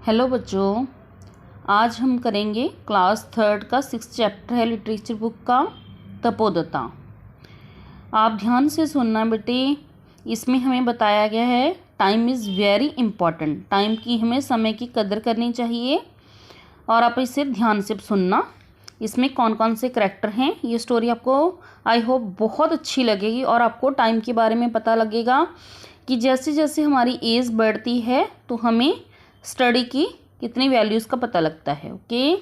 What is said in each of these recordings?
Hello बच्चों, आज हम करेंगे क्लास थर्ड का 6th चैप्टर है लिटरेचर बुक का तपोदता। आप ध्यान से सुनना बेटे। इसमें हमें बताया गया है time is very important. Time की हमें समय की कदर करनी चाहिए और आप इसे ध्यान से सुनना। इसमें कौन कौन से करैक्टर हैं, ये स्टोरी आपको आई होप बहुत अच्छी लगेगी और आपको टाइम के बारे में पता लगेगा कि जैसे जैसे हमारी एज बढ़ती है तो हमें स्टडी की कितनी वैल्यूज़ का पता लगता है। ओके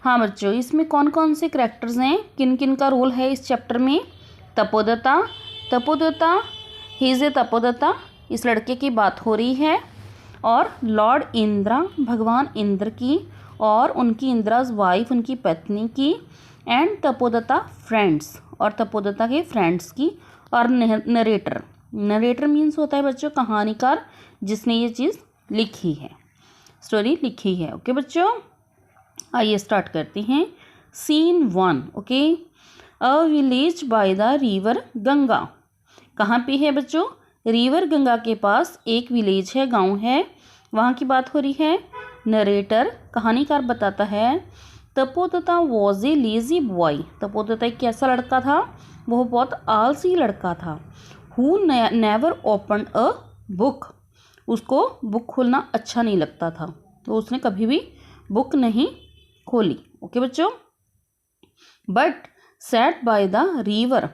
हाँ बच्चों, इसमें कौन कौन से करैक्टर्स हैं, किन किन का रोल है इस चैप्टर में। तपोदता ही इज़ ए तपोदता, इस लड़के की बात हो रही है। और लॉर्ड इंद्रा, भगवान इंद्र की और उनकी इंद्राज वाइफ, उनकी पत्नी की। एंड तपोदता फ्रेंड्स, और तपोदता के फ्रेंड्स की। और नरेटर मीन्स होता है बच्चों कहानीकार, जिसने ये चीज़ लिखी है, स्टोरी लिखी है। ओके बच्चों, आइए स्टार्ट करते हैं। Scene 1। Okay, a village by the river Ganga. कहाँ पे है बच्चों? रिवर गंगा के पास एक विलेज है, गांव है, वहाँ की बात हो रही है। नरेटर कहानीकार बताता है तपोदता वॉज ए लेजी बॉय। तपोदता एक कैसा लड़का था? वह बहुत आलसी लड़का था। Who never open a book, उसको बुक खोलना अच्छा नहीं लगता था, तो उसने कभी भी बुक नहीं खोली। ओके बच्चों। But sat by the river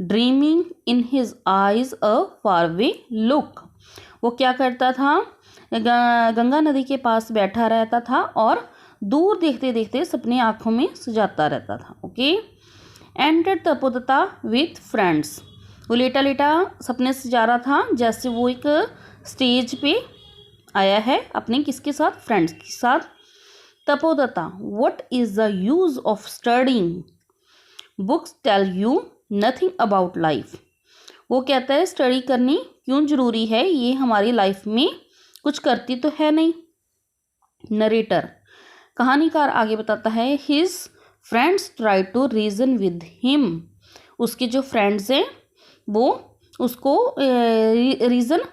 dreaming in his eyes a faraway look. वो क्या करता था? गंगा नदी के पास बैठा रहता था और दूर देखते देखते सपने आँखों में सजाता रहता था। ओके। एंटेड तपोदता विथ फ्रेंड्स, वो लेटा लेटा सपने सजा रहा था, जैसे वो एक स्टेज पे आया है अपने किसके साथ? फ्रेंड्स के साथ। Tapodatta what is the use of studying, books tell you nothing about life. वो कहता है स्टडी करनी क्यों ज़रूरी है, ये हमारी लाइफ में कुछ करती तो है नहीं। नरेटर कहानीकार आगे बताता है his friends try to reason with him. उसके जो फ्रेंड्स हैं वो उसको रीज़न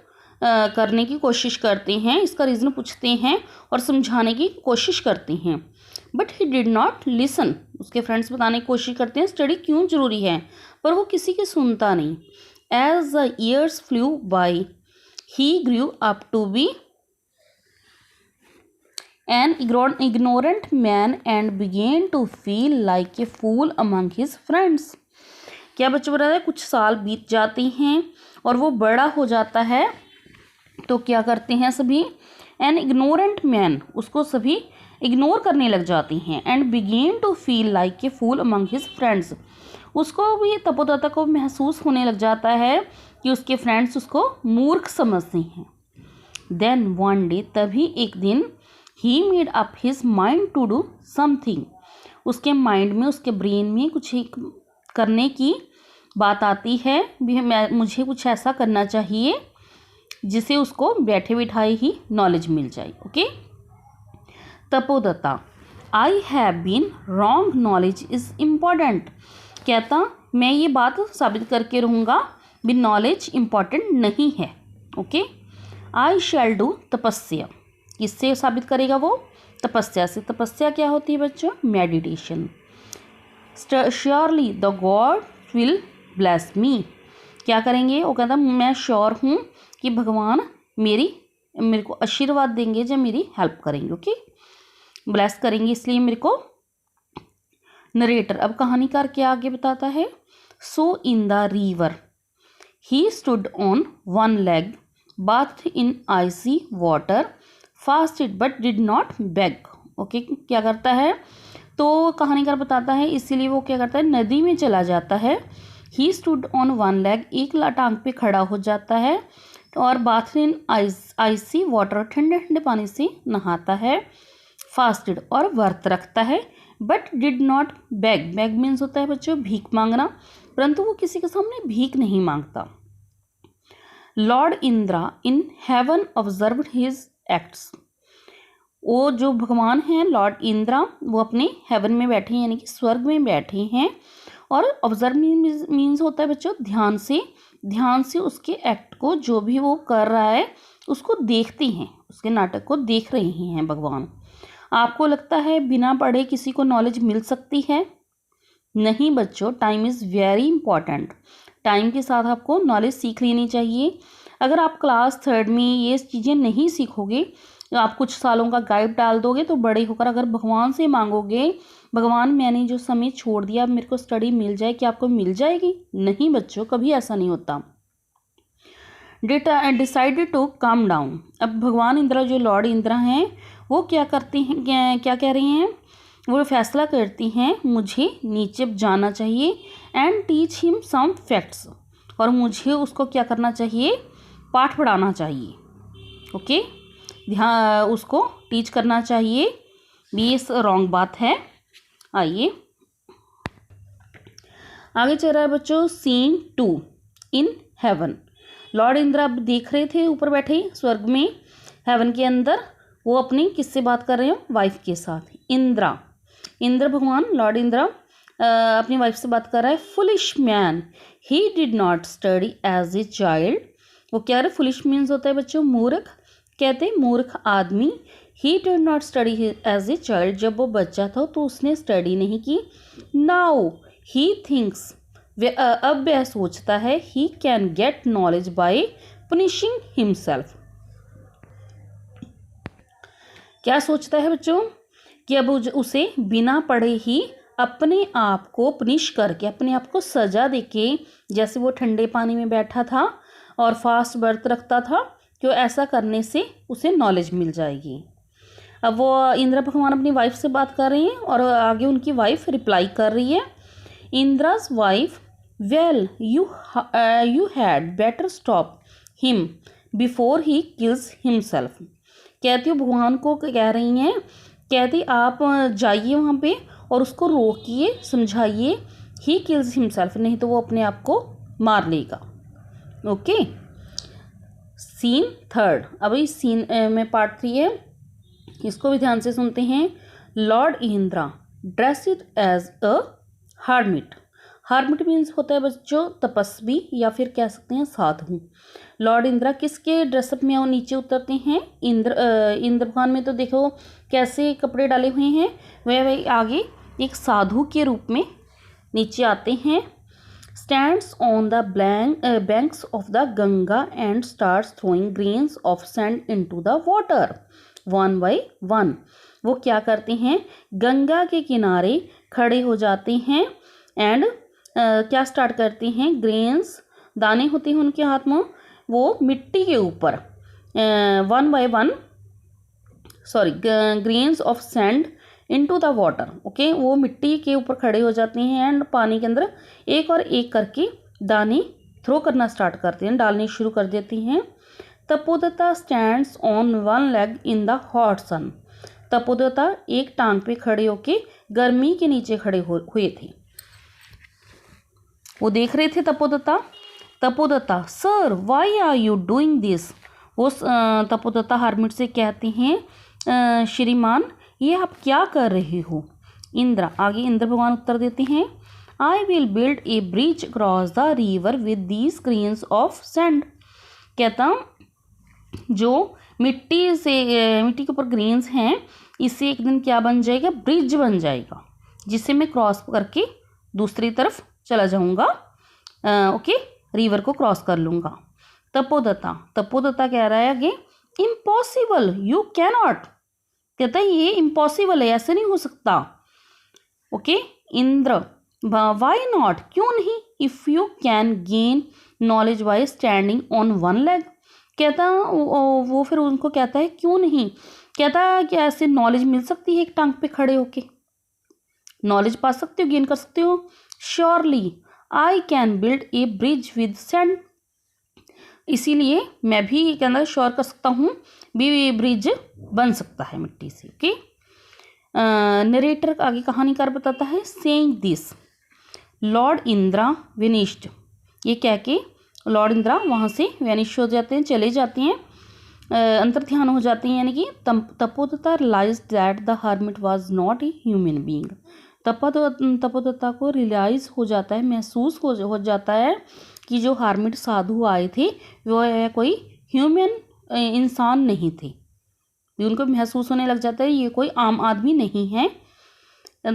करने की कोशिश करते हैं, इसका रीज़न पूछते हैं और समझाने की कोशिश करते हैं। But he did not listen, उसके फ्रेंड्स बताने की कोशिश करते हैं स्टडी क्यों ज़रूरी है, पर वो किसी की सुनता नहीं। As the years flew by he grew up to be an ignorant man and begin to feel like a fool among his friends. क्या बच्चों बता रहे हैं? कुछ साल बीत जाते हैं और वो बड़ा हो जाता है, तो क्या करते हैं सभी? एन इग्नोरेंट मैन, उसको सभी इग्नोर करने लग जाते हैं। And begin to feel like a fool among his friends, उसको भी तपोदता को महसूस होने लग जाता है कि उसके फ्रेंड्स उसको मूर्ख समझते हैं। देन वन डे, तभी एक दिन, he made up his mind to do something, उसके माइंड में, उसके ब्रेन में कुछ एक करने की बात आती है भी, मुझे कुछ ऐसा करना चाहिए जिसे उसको बैठे बिठाए ही नॉलेज मिल जाए। Okay. Tapodatta I have been wrong, knowledge is important. कहता मैं ये बात साबित करके रहूँगा भी नॉलेज इम्पॉर्टेंट नहीं है। ओके। आई शैल डू तपस्या, किससे साबित करेगा वो? तपस्या से। तपस्या क्या होती है बच्चों? Meditation. Surely the God will bless me, क्या करेंगे? वो कहता मैं श्योर हूँ कि भगवान मेरे को आशीर्वाद देंगे जब मेरी हेल्प करेंगे। ओके, ब्लेस करेंगे इसलिए मेरे को। नरेटर अब कहानीकार क्या आगे बताता है? So in the river he stood on one leg, bath in icy water, fasted but did not beg. Okay, क्या करता है? तो कहानीकार बताता है इसीलिए वो क्या करता है, नदी में चला जाता है। ही स्टूड ऑन वन लेग, एक टांग पे खड़ा हो जाता है और बाथ इन आइसी वाटर, ठंडे ठंडे पानी से नहाता है। फास्टेड और व्रत रखता है। But did not beg, beg means होता है बच्चों भीख मांगना, परंतु वो किसी के सामने भीख नहीं मांगता। Lord Indira in heaven observed his acts, वो जो भगवान हैं लॉर्ड इंद्रा, वो अपने हेवन में बैठे हैं, यानी कि स्वर्ग में बैठे हैं। और ऑब्जर्व मीन्स होता है बच्चों ध्यान से उसके एक्ट को, जो भी वो कर रहा है उसको देखते हैं। उसके नाटक को देख रहे हैं भगवान। आपको लगता है बिना पढ़े किसी को नॉलेज मिल सकती है? नहीं बच्चों, time is very important. Time के साथ आपको नॉलेज सीख लेनी चाहिए। अगर आप क्लास 3rd में ये चीज़ें नहीं सीखोगे, तो आप कुछ सालों का गैप डाल दोगे, तो बड़े होकर अगर भगवान से मांगोगे, भगवान मैंने जो समय छोड़ दिया अब मेरे को स्टडी मिल जाए, क्या आपको मिल जाएगी? नहीं बच्चों, कभी ऐसा नहीं होता। Decided to come down. अब भगवान इंद्र जो लॉर्ड इंद्र हैं वो क्या करते हैं, क्या कह रही हैं? वो फैसला करती हैं मुझे नीचे जाना चाहिए and teach him some facts, और मुझे उसको क्या करना चाहिए? पाठ पढ़ाना चाहिए। ओके, ध्यान उसको टीच करना चाहिए। ये रॉन्ग बात है। आइए आगे चल रहा है बच्चों। Scene 2 in heaven. Lord Indra अब देख रहे थे ऊपर बैठे स्वर्ग में, हेवन के अंदर। वो अपनी किससे बात कर रहे हैं? वाइफ के साथ। इंद्र भगवान लॉर्ड इंद्र अपनी वाइफ से बात कर रहा है। Foolish man, he did not study as a child. वो क्या रहे? फुलिश मीन्स होता है बच्चों मूर्ख, कहते हैं मूर्ख आदमी। He did not study as a child, जब वो बच्चा था तो उसने स्टडी नहीं की। नाउ ही थिंक्स, अब वह सोचता है, he can get knowledge by punishing himself. क्या सोचता है बच्चों? कि अब उसे बिना पढ़े ही अपने आप को पनिश करके, अपने आप को सजा देके, जैसे वो ठंडे पानी में बैठा था और फास्ट व्रत रखता था, तो ऐसा करने से उसे नॉलेज मिल जाएगी। अब वो इंद्र भगवान अपनी वाइफ से बात कर रहे हैं और आगे उनकी वाइफ रिप्लाई कर रही है। Indra's wife, well you had better stop him before he kills himself. कहती हो भगवान को कह रही हैं, कहती आप जाइए वहाँ पे और उसको रोकिए, समझाइए, ही किल्स हिमसेल्फ, नहीं तो वो अपने आप को मार लेगा। Okay, scene 3। अब इस सीन में पार्ट 3 है, इसको भी ध्यान से सुनते हैं। Lord Indra dressed as a hermit. Hermit means होता है बच्चों तपस्वी, या फिर कह सकते हैं साधु। लॉर्ड इंद्रा किसके ड्रेसअप में वो नीचे उतरते हैं? इंद्र भगवान में तो देखो कैसे कपड़े डाले हुए हैं, वह आगे एक साधु के रूप में नीचे आते हैं। Stands on the banks of the Ganga and starts throwing grains of sand into the water one by one. वो क्या करते हैं? गंगा के किनारे खड़े हो जाते हैं एंड क्या स्टार्ट करते हैं? ग्रेन्स, दाने होते हैं उनके हाथ में, वो मिट्टी के ऊपर one by one, sorry, grains of sand into the water. Okay, वो मिट्टी के ऊपर खड़े हो जाते हैं एंड पानी के अंदर एक और एक करके दाने थ्रो करना स्टार्ट करते हैं, डालने शुरू कर देती हैं। Tapodatta stands on one leg in the hot sun. Tapodatta एक टांग पे खड़े होके गर्मी के नीचे खड़े हुए थे। वो देख रहे थे Tapodatta, sir why are you doing this. वो तपोदत्ता हार्मिट से कहते हैं, श्रीमान ये आप क्या कर रहे हो? आगे इंद्र भगवान उत्तर देते हैं, I will build a bridge cross the river with these grains of sand. कहता जो मिट्टी के ऊपर ग्रेन्स हैं, इससे एक दिन क्या बन जाएगा? ब्रिज बन जाएगा, जिसे मैं क्रॉस करके दूसरी तरफ चला जाऊंगा। ओके, रिवर को क्रॉस कर लूंगा। तपोदत्ता कह रहा है आगे, इम्पॉसिबल, यू कैनॉट। कहता है ये इम्पॉसिबल है, ऐसे नहीं हो सकता। ओके, इंद्र, वाई नॉट, क्यों नहीं? If you can gain knowledge by standing on one leg. कहता वो फिर उनको कहता है क्यों नहीं? कहता कि ऐसे नॉलेज मिल सकती है एक टांग पे खड़े होके, नॉलेज पा सकते हो, गेन कर सकते हो। Surely I can build a bridge with sand. इसीलिए मैं भी कहना श्योर कर सकता हूँ भी ब्रिज बन सकता है मिट्टी से। ओके, नरेटर आगे कहानीकार बताता है, सेइंग दिस लॉर्ड इंद्रा विनिश्ड। ये कह के लॉर्ड इंद्रा वहाँ से वैनिश हो जाते हैं, चले जाते हैं, अंतर ध्यान हो जाते हैं। यानी कि Tapodatta realize that the hermit was not a human being. Tapodatta को रियलाइज हो जाता है, महसूस हो जाता है कि जो हार्मिट साधु आए थे वो कोई ह्यूमन इंसान नहीं थे। भी उनको महसूस होने लग जाता है ये कोई आम आदमी नहीं है।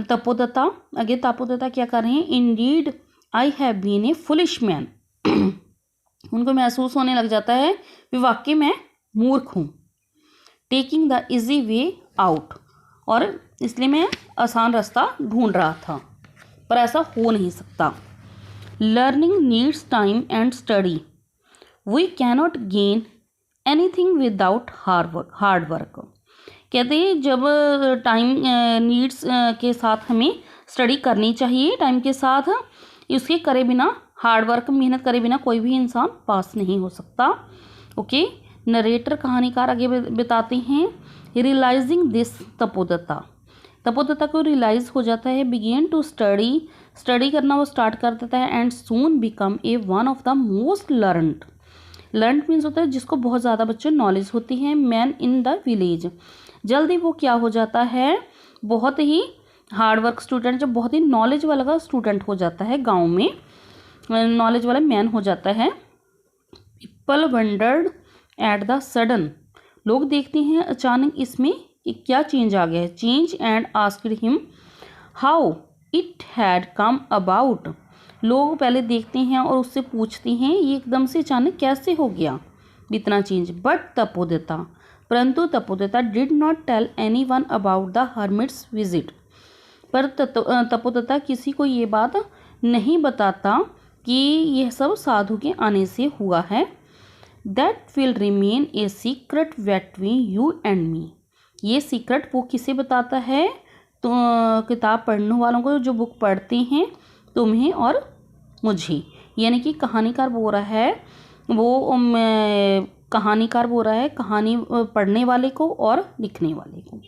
तपोदत्ता, आगे तपोदत्ता क्या कर रहे हैं, indeed I have been a foolish man. उनको महसूस होने लग जाता है कि वाकई मैं मूर्ख हूँ। Taking the easy way out, और इसलिए मैं आसान रास्ता ढूंढ रहा था, पर ऐसा हो नहीं सकता। Learning needs time and study, we cannot gain anything without hard work. कहते हैं जब टाइम नीड्स के साथ हमें स्टडी करनी चाहिए, टाइम के साथ इसके करे बिना, हार्ड वर्क मेहनत करे बिना कोई भी इंसान पास नहीं हो सकता। ओके, नरेटर कहानीकार आगे बताते हैं, रियलाइजिंग दिस तपोदत्ता को रियलाइज हो जाता है, बिगेन टू स्टडी करना वो स्टार्ट कर देता है, and soon become a one of the most learned means होता है जिसको बहुत ज़्यादा बच्चों नॉलेज होती है, मैन इन द विलेज। जल्दी वो क्या हो जाता है, बहुत ही हार्डवर्क स्टूडेंट, जब बहुत ही नॉलेज वाला का स्टूडेंट हो जाता है, गांव में नॉलेज वाला मैन हो जाता है। People wondered at the sudden, लोग देखते हैं अचानक इसमें कि क्या चेंज आ गया है, change, and asked him how it had come about. लोग पहले देखते हैं और उससे पूछते हैं ये एकदम से अचानक कैसे हो गया इतना चेंज। बट तपोदत्ता, परंतु Tapodatta did not tell anyone about the hermit's visit, पर तपोदत्ता किसी को ये बात नहीं बताता कि यह सब साधु के आने से हुआ है। That will remain a secret between you and me, ये सीक्रेट वो किसे बताता है, तो किताब पढ़ने वालों को, जो बुक पढ़ते हैं, तुम्हें और मुझे, यानी कि कहानीकार बोल रहा है, वो कहानीकार बोल रहा है कहानी पढ़ने वाले को और लिखने वाले को।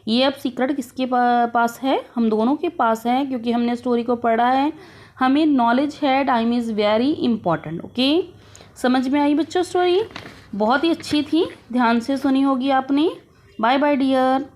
ये अब सीक्रेट किसके पास है, हम दोनों के पास है, क्योंकि हमने स्टोरी को पढ़ा है, हमें नॉलेज है, time is very important. Okay, समझ में आई बच्चों स्टोरी? बहुत ही अच्छी थी, ध्यान से सुनी होगी आपने। Bye bye dear.